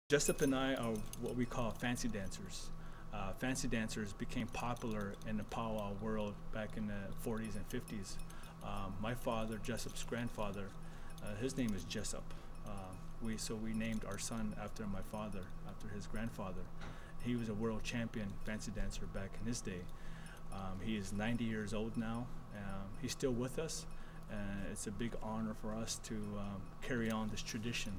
Jessup and I are what we call fancy dancers. Fancy dancers became popular in the powwow world back in the 40s and 50s. My father, Jessup's grandfather, his name is Jessup. So we named our son after my father, after his grandfather. He was a world champion fancy dancer back in his day. He is 90 years old now. He's still with us. It's a big honor for us to carry on this tradition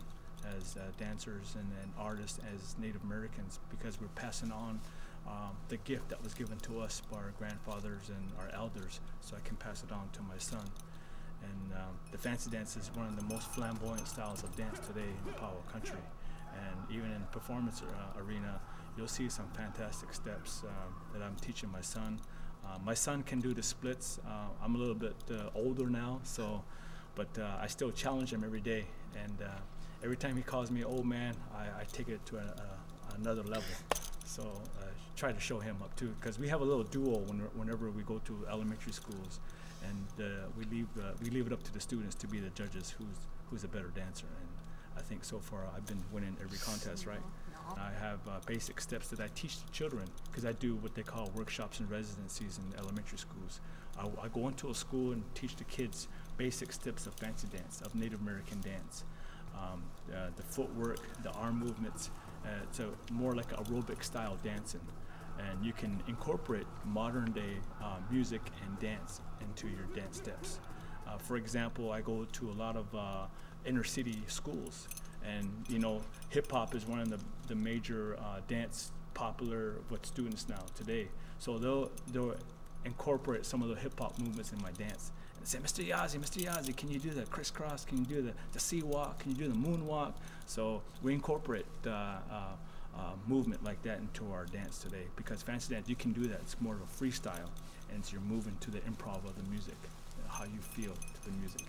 as dancers and artists, as Native Americans, because we're passing on the gift that was given to us by our grandfathers and our elders, so I can pass it on to my son. And the fancy dance is one of the most flamboyant styles of dance today in the powwow country. And even in the performance arena, you'll see some fantastic steps that I'm teaching my son. My son can do the splits. I'm a little bit older now, but I still challenge him every day. And every time he calls me old man, I take it to another level. So try to show him up too, because we have a little duo whenever we go to elementary schools, and we leave it up to the students to be the judges who's a better dancer. And I think so far I've been winning every contest, right? I have basic steps that I teach the children, because I do what they call workshops and residencies in elementary schools. I go into a school and teach the kids basic steps of fancy dance, of Native American dance. The footwork, the arm movements, it's more like aerobic style dancing. And you can incorporate modern day music and dance into your dance steps. For example, I go to a lot of inner city schools, and hip hop is one of the major dance popular with students now today. So they'll incorporate some of the hip hop movements in my dance and say, Mr. Yazzie, can you do the crisscross? Can you do the sea walk? Can you do the moonwalk? So we incorporate movement like that into our dance today, because fancy dance, you can do that. It's more of a freestyle, and you're moving to the improv of the music, how you feel to the music.